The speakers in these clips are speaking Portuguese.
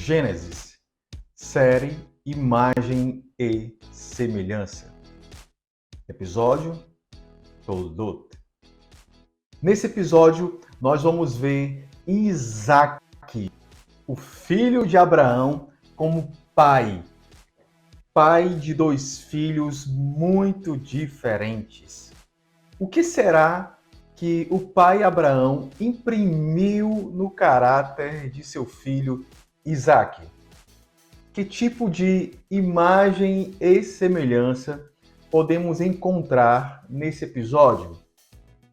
Gênesis, série Imagem e Semelhança. Episódio Toldot. Nesse episódio, nós vamos ver Isaac, o filho de Abraão, como pai de dois filhos muito diferentes. O que será que o pai Abraão imprimiu no caráter de seu filho Isaac? Que tipo de imagem e semelhança podemos encontrar nesse episódio?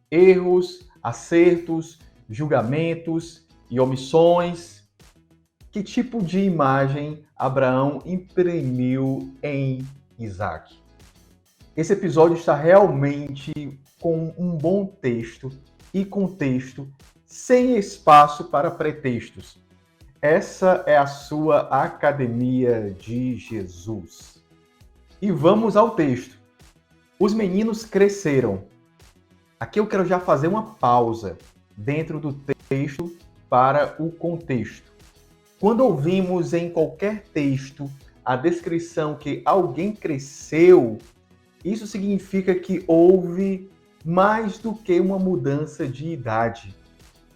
Erros, acertos, julgamentos e omissões. Que tipo de imagem Abraão imprimiu em Isaac? Esse episódio está realmente com um bom texto e contexto, sem espaço para pretextos. Essa é a sua Academia de Jesus. E vamos ao texto. Os meninos cresceram. Aqui eu quero já fazer uma pausa dentro do texto para o contexto. Quando ouvimos em qualquer texto a descrição que alguém cresceu, isso significa que houve mais do que uma mudança de idade.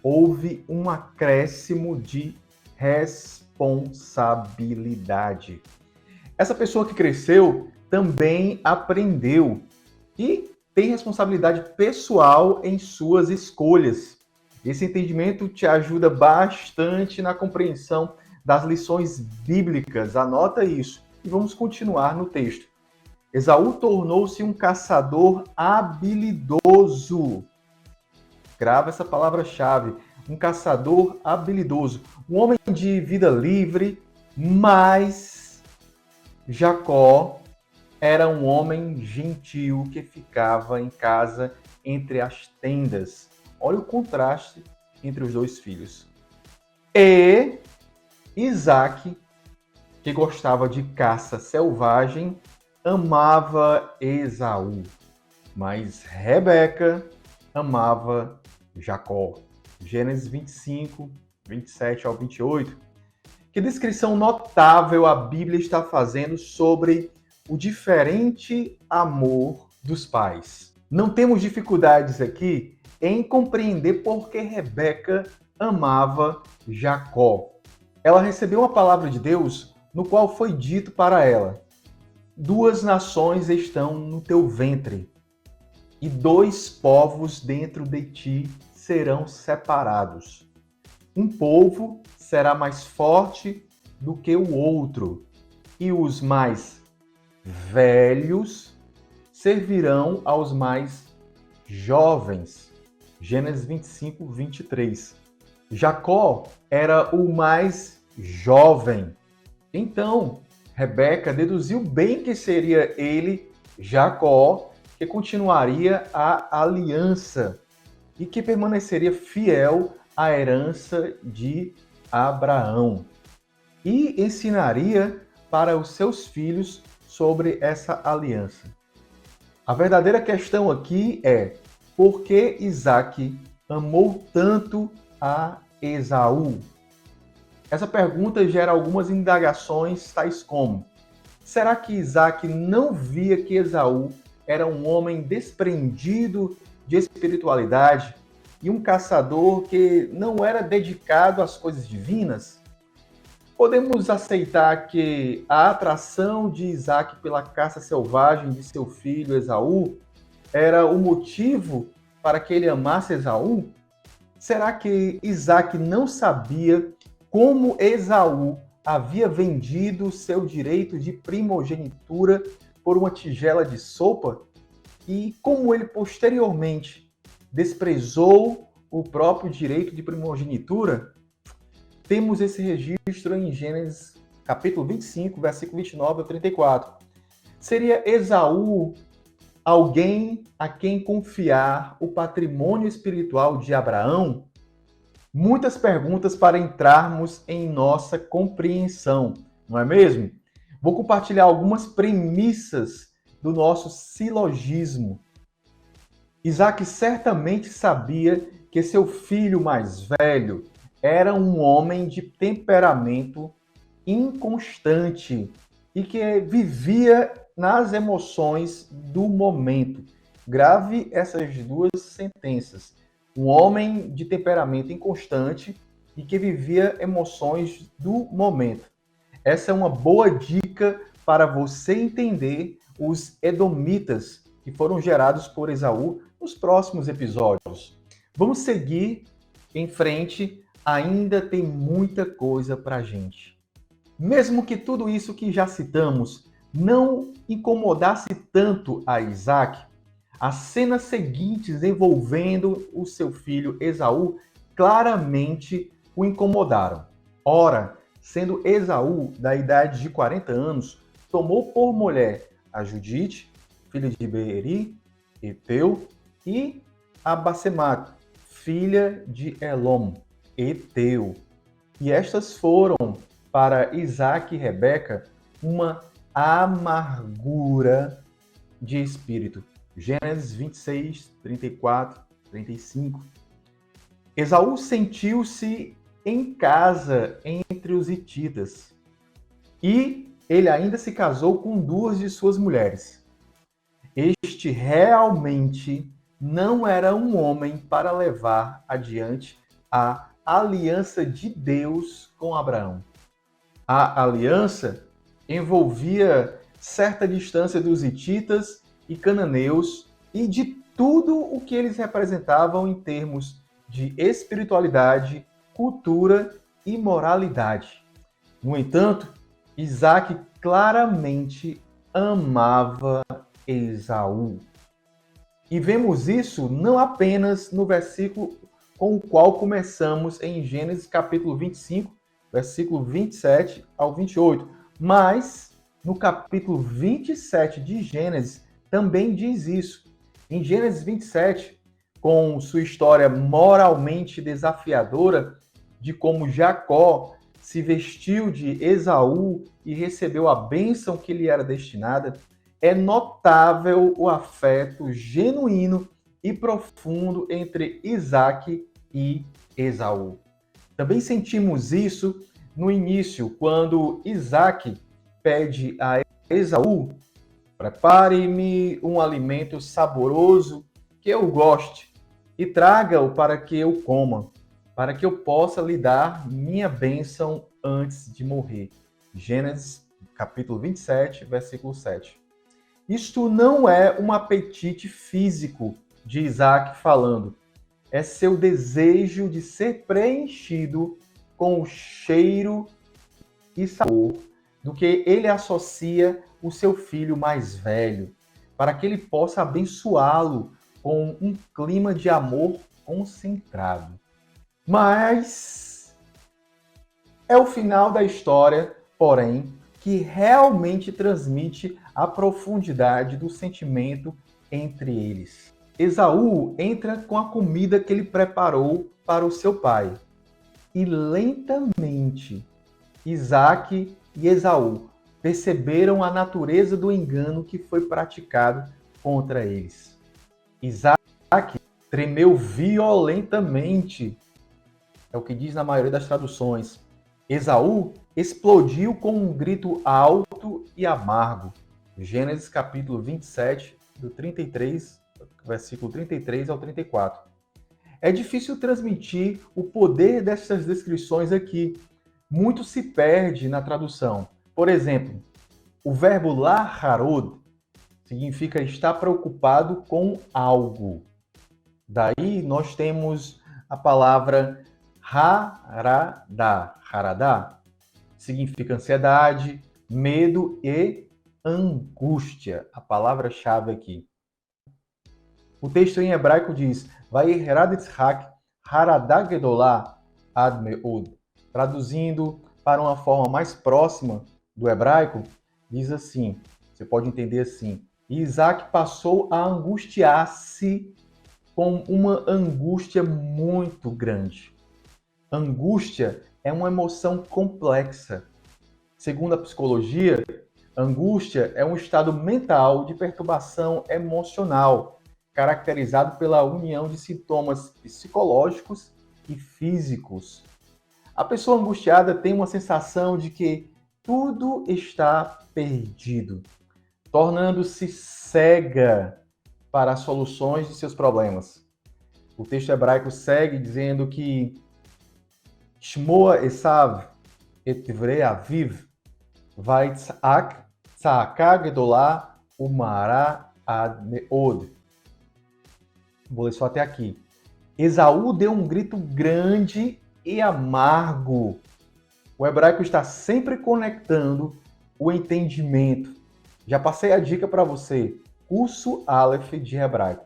Houve um acréscimo de responsabilidade. Essa pessoa que cresceu também aprendeu e tem responsabilidade pessoal em suas escolhas. Esse entendimento te ajuda bastante na compreensão das lições bíblicas. Anota isso. E vamos continuar no texto. Esaú tornou-se um caçador habilidoso. Grava essa palavra-chave. Um caçador habilidoso. Um homem de vida livre, mas Jacó era um homem gentil que ficava em casa entre as tendas. Olha o contraste entre os dois filhos. E Isaac, que gostava de caça selvagem, amava Esaú, mas Rebeca amava Jacó. Gênesis 25, 27 ao 28. Que descrição notável a Bíblia está fazendo sobre o diferente amor dos pais. Não temos dificuldades aqui em compreender por que Rebeca amava Jacó. Ela recebeu uma palavra de Deus no qual foi dito para ela: duas nações estão no teu ventre, e dois povos dentro de ti serão separados. Um povo será mais forte do que o outro, e os mais velhos servirão aos mais jovens. Gênesis 25, 23. Jacó era o mais jovem. Então, Rebeca deduziu bem que seria ele, Jacó, que continuaria a aliança e que permaneceria fiel à herança de Abraão. E ensinaria para os seus filhos sobre essa aliança. A verdadeira questão aqui é: por que Isaac amou tanto a Esaú? Essa pergunta gera algumas indagações, tais como: será que Isaac não via que Esaú era um homem desprendido de espiritualidade e um caçador que não era dedicado às coisas divinas? Podemos aceitar que a atração de Isaac pela caça selvagem de seu filho Esaú era o motivo para que ele amasse Esaú? Será que Isaac não sabia como Esaú havia vendido seu direito de primogenitura por uma tigela de sopa? E como ele posteriormente desprezou o próprio direito de primogenitura? Temos esse registro em Gênesis capítulo 25, versículo 29 ao 34. Seria Esaú alguém a quem confiar o patrimônio espiritual de Abraão? Muitas perguntas para entrarmos em nossa compreensão, não é mesmo? Vou compartilhar algumas premissas do nosso silogismo. Isaac certamente sabia que seu filho mais velho era um homem de temperamento inconstante e que vivia nas emoções do momento. Grave essas duas sentenças. Um homem de temperamento inconstante e que vivia emoções do momento. Essa é uma boa dica para você entender os edomitas que foram gerados por Esaú nos próximos episódios. Vamos seguir em frente, ainda tem muita coisa para a gente. Mesmo que tudo isso que já citamos não incomodasse tanto a Isaac, as cenas seguintes envolvendo o seu filho Esaú claramente o incomodaram. Ora, sendo Esaú da idade de 40 anos, tomou por mulher a Judite, filha de Beeri, Eteu, e a Basemac, filha de Elom, Eteu. E estas foram para Isaac e Rebeca uma amargura de espírito. Gênesis 26, 34, 35. Esaú sentiu-se em casa entre os hititas e ele ainda se casou com duas de suas mulheres. Este realmente não era um homem para levar adiante a aliança de Deus com Abraão. A aliança envolvia certa distância dos hititas e cananeus e de tudo o que eles representavam em termos de espiritualidade, cultura e moralidade. No entanto, Isaac claramente amava Esaú. E vemos isso não apenas no versículo com o qual começamos em Gênesis capítulo 25, versículo 27 ao 28, mas no capítulo 27 de Gênesis também diz isso. Em Gênesis 27, com sua história moralmente desafiadora de como Jacó se vestiu de Esaú e recebeu a bênção que lhe era destinada, é notável o afeto genuíno e profundo entre Isaac e Esaú. Também sentimos isso no início, quando Isaac pede a Esaú: prepare-me um alimento saboroso que eu goste e traga-o para que eu coma, para que eu possa lhe dar minha bênção antes de morrer. Gênesis capítulo 27, versículo 7. Isto não é um apetite físico de Isaac falando, é seu desejo de ser preenchido com o cheiro e sabor do que ele associa o seu filho mais velho, para que ele possa abençoá-lo com um clima de amor concentrado. Mas é o final da história, porém, que realmente transmite a profundidade do sentimento entre eles. Esaú entra com a comida que ele preparou para o seu pai. E lentamente, Isaac e Esaú perceberam a natureza do engano que foi praticado contra eles. Isaac tremeu violentamente, é o que diz na maioria das traduções. Esaú explodiu com um grito alto e amargo. Gênesis capítulo 27, do 33, versículo 33 ao 34. É difícil transmitir o poder dessas descrições aqui. Muito se perde na tradução. Por exemplo, o verbo laharod significa estar preocupado com algo. Daí nós temos a palavra haradá. Haradá significa ansiedade, medo e angústia. A palavra-chave aqui. O texto em hebraico diz: Vayirad Yitzhak haradá gedolá ad meod. Traduzindo para uma forma mais próxima do hebraico, diz assim, você pode entender assim: Isaac passou a angustiar-se com uma angústia muito grande. Angústia é uma emoção complexa. Segundo a psicologia, angústia é um estado mental de perturbação emocional, caracterizado pela união de sintomas psicológicos e físicos. A pessoa angustiada tem uma sensação de que tudo está perdido, tornando-se cega para as soluções de seus problemas. O texto hebraico segue dizendo que Shmoa Esav et Divrei Aviv Vaitzak Tzaka Gedolá Umara Ad Meod. Vou ler só até aqui. Esaú deu um grito grande e amargo. O hebraico está sempre conectando o entendimento. Já passei a dica para você. Curso Aleph de hebraico.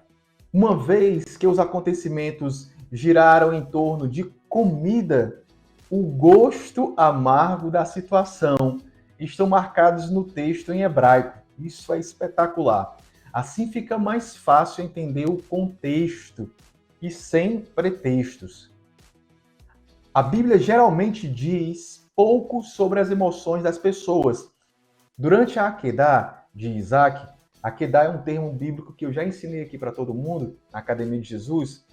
Uma vez que os acontecimentos giraram em torno de comida, o gosto amargo da situação estão marcados no texto em hebraico. Isso é espetacular. Assim fica mais fácil entender o contexto e sem pretextos. A Bíblia geralmente diz pouco sobre as emoções das pessoas. Durante a Akedah de Isaac, Akedah é um termo bíblico que eu já ensinei aqui para todo mundo, na Academia de Jesus.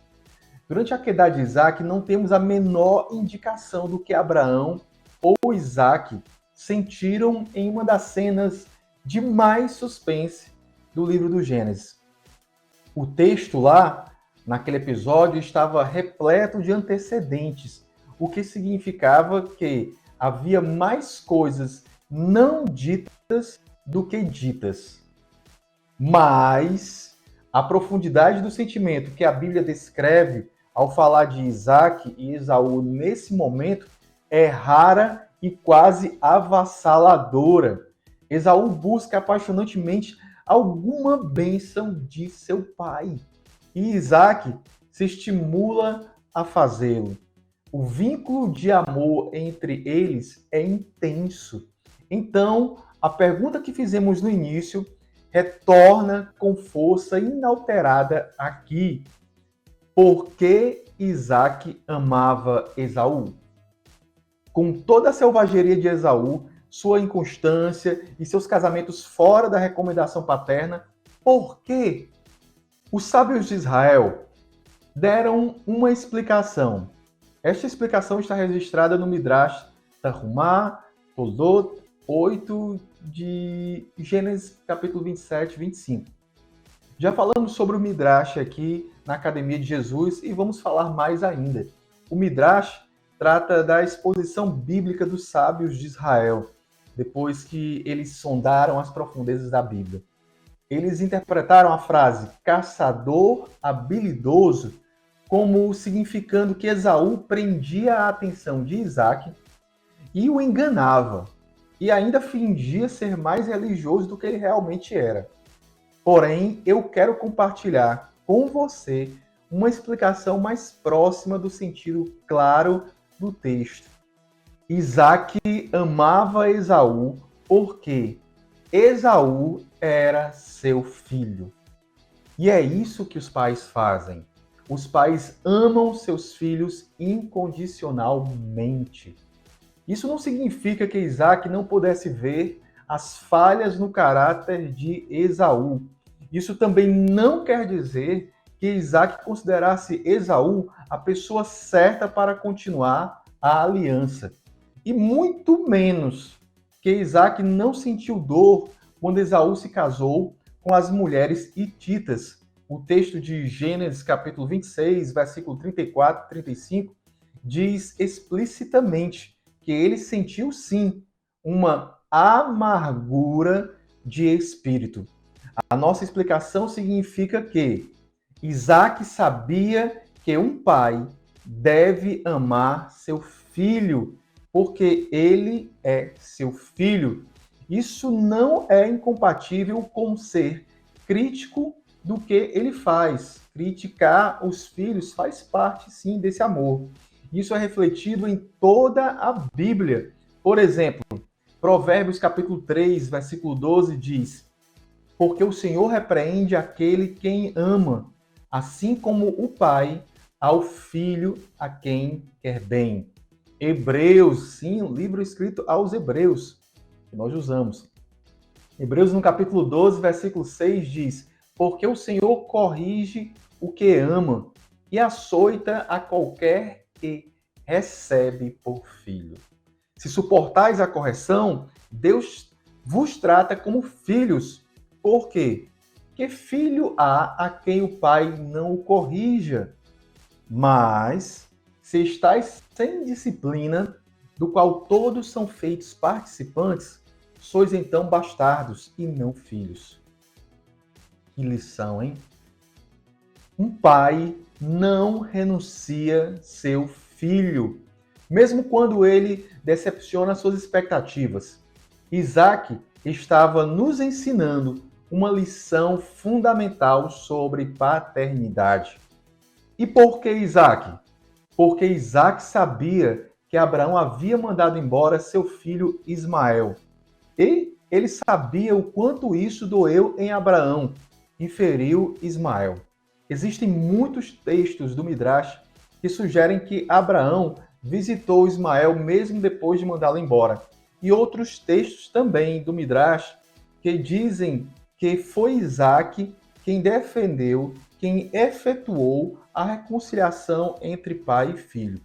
Durante a Akedah de Isaac, não temos a menor indicação do que Abraão ou Isaac sentiram em uma das cenas de mais suspense do livro do Gênesis. O texto lá, naquele episódio, estava repleto de antecedentes, o que significava que havia mais coisas não ditas do que ditas. Mas a profundidade do sentimento que a Bíblia descreve ao falar de Isaac e Esaú nesse momento é rara e quase avassaladora. Esaú busca apaixonantemente alguma bênção de seu pai. E Isaac se estimula a fazê-lo. O vínculo de amor entre eles é intenso. Então, a pergunta que fizemos no início retorna com força inalterada aqui. Por que Isaac amava Esaú? Com toda a selvageria de Esaú, sua inconstância e seus casamentos fora da recomendação paterna, por que? Os sábios de Israel deram uma explicação. Esta explicação está registrada no Midrash Tanhumá, Toldot 8, de Gênesis capítulo 27, 25. Já falamos sobre o Midrash aqui na Academia de Jesus e vamos falar mais ainda. O Midrash trata da exposição bíblica dos sábios de Israel, depois que eles sondaram as profundezas da Bíblia. Eles interpretaram a frase caçador habilidoso como significando que Esaú prendia a atenção de Isaac e o enganava, e ainda fingia ser mais religioso do que ele realmente era. Porém, eu quero compartilhar com você uma explicação mais próxima do sentido claro do texto. Isaac amava Esaú porque Esaú era seu filho. E é isso que os pais fazem. Os pais amam seus filhos incondicionalmente. Isso não significa que Isaac não pudesse ver as falhas no caráter de Esaú. Isso também não quer dizer que Isaac considerasse Esaú a pessoa certa para continuar a aliança. E muito menos que Isaac não sentiu dor quando Esaú se casou com as mulheres hititas. O texto de Gênesis capítulo 26, versículo 34 e 35, diz explicitamente que ele sentiu sim uma amargura de espírito. A nossa explicação significa que Isaac sabia que um pai deve amar seu filho, porque ele é seu filho. Isso não é incompatível com ser crítico do que ele faz. Criticar os filhos faz parte, sim, desse amor. Isso é refletido em toda a Bíblia. Por exemplo, Provérbios capítulo 3, versículo 12 diz: porque o Senhor repreende aquele quem ama, assim como o pai ao filho a quem quer bem. Hebreus, sim, um livro escrito aos Hebreus, que nós usamos. Hebreus no capítulo 12, versículo 6 diz: porque o Senhor corrige o que ama e açoita a qualquer que recebe por filho. Se suportais a correção, Deus vos trata como filhos. Por quê? Porque filho há a quem o pai não o corrija. Mas, se estáis sem disciplina, do qual todos são feitos participantes, sois então bastardos e não filhos. Que lição, hein? Um pai não renuncia seu filho, mesmo quando ele decepciona suas expectativas. Isaac estava nos ensinando uma lição fundamental sobre paternidade. E por que Isaac? Porque Isaac sabia que Abraão havia mandado embora seu filho Ismael. E ele sabia o quanto isso doeu em Abraão e feriu Ismael. Existem muitos textos do Midrash que sugerem que Abraão visitou Ismael mesmo depois de mandá-lo embora. E outros textos também do Midrash que dizem que foi Isaac quem defendeu, quem efetuou a reconciliação entre pai e filho.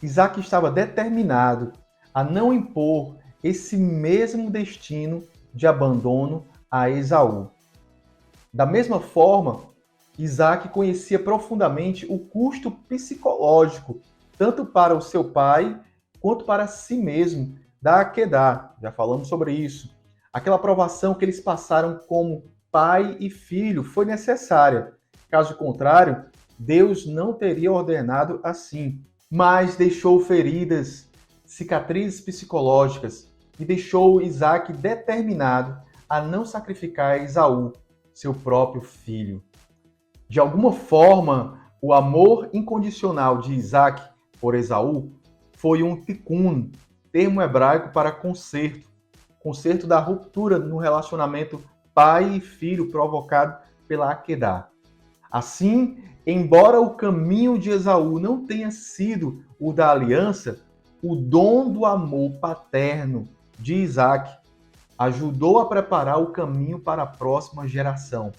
Isaac estava determinado a não impor esse mesmo destino de abandono a Esaú. Da mesma forma, Isaac conhecia profundamente o custo psicológico, tanto para o seu pai quanto para si mesmo, da Akedá. Já falamos sobre isso. Aquela provação que eles passaram como pai e filho foi necessária. Caso contrário, Deus não teria ordenado assim, mas deixou feridas, cicatrizes psicológicas e deixou Isaac determinado a não sacrificar Esaú, seu próprio filho. De alguma forma, o amor incondicional de Isaac por Esaú foi um tikkun, termo hebraico para conserto, conserto da ruptura no relacionamento pai e filho provocado pela Akedá. Assim, embora o caminho de Esaú não tenha sido o da aliança, o dom do amor paterno de Isaac ajudou a preparar o caminho para a próxima geração.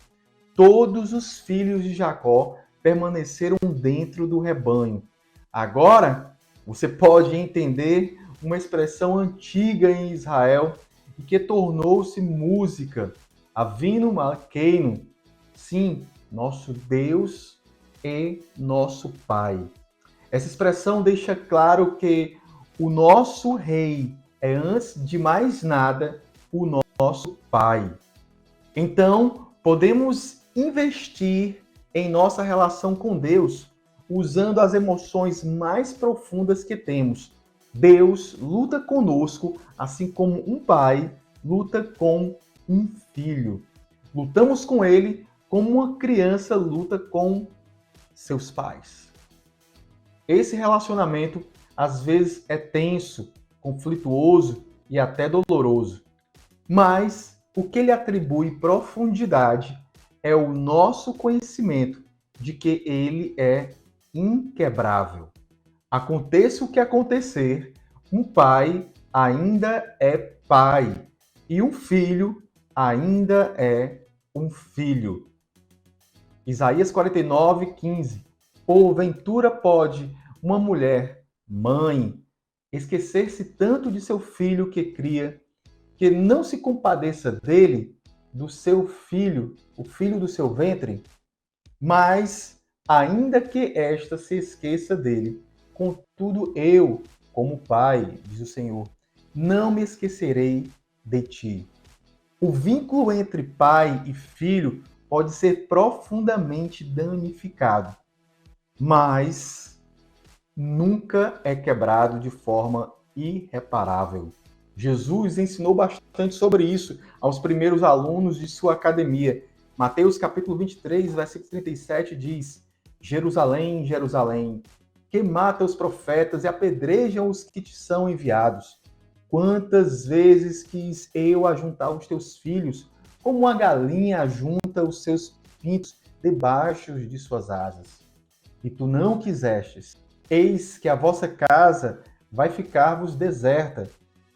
Todos os filhos de Jacó permaneceram dentro do rebanho. Agora, você pode entender uma expressão antiga em Israel e que tornou-se música, Avinu Malkeinu. Sim, nosso Deus e nosso Pai. Essa expressão deixa claro que o nosso Rei é, antes de mais nada, o nosso Pai. Então, podemos investir em nossa relação com Deus usando as emoções mais profundas que temos. Deus luta conosco, assim como um pai luta com um filho. Lutamos com ele como uma criança luta com seus pais. Esse relacionamento às vezes é tenso, conflituoso e até doloroso. Mas o que lhe atribui profundidade é o nosso conhecimento de que ele é inquebrável. Aconteça o que acontecer, um pai ainda é pai e um filho ainda é um filho. Isaías 49:15. Porventura pode uma mulher, mãe, esquecer-se tanto de seu filho que cria, que não se compadeça dele, do seu filho, o filho do seu ventre? Mas, ainda que esta se esqueça dele, contudo eu, como pai, diz o Senhor, não me esquecerei de ti. O vínculo entre pai e filho pode ser profundamente danificado, mas nunca é quebrado de forma irreparável. Jesus ensinou bastante sobre isso aos primeiros alunos de sua academia. Mateus capítulo 23, versículo 37 diz: Jerusalém, Jerusalém, que mata os profetas e apedrejam os que te são enviados. Quantas vezes quis eu ajuntar os teus filhos, como uma galinha ajunta os seus pintos debaixo de suas asas. E tu não quisestes. Eis que a vossa casa vai ficar-vos deserta,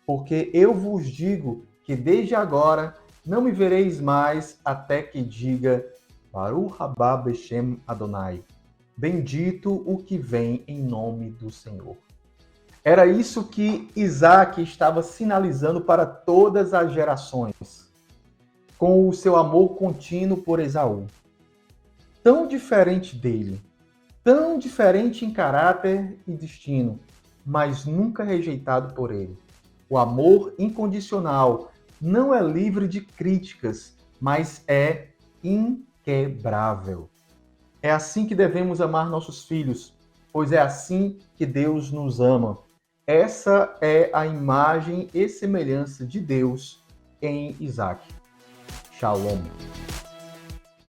porque eu vos digo que desde agora não me vereis mais até que diga Baruch haba Beshem Adonai. Bendito o que vem em nome do Senhor. Era isso que Isaac estava sinalizando para todas as gerações, com o seu amor contínuo por Esaú. Tão diferente dele, tão diferente em caráter e destino, mas nunca rejeitado por ele. O amor incondicional não é livre de críticas, mas é inquebrável. É assim que devemos amar nossos filhos, pois é assim que Deus nos ama. Essa é a imagem e semelhança de Deus em Isaac. Shalom.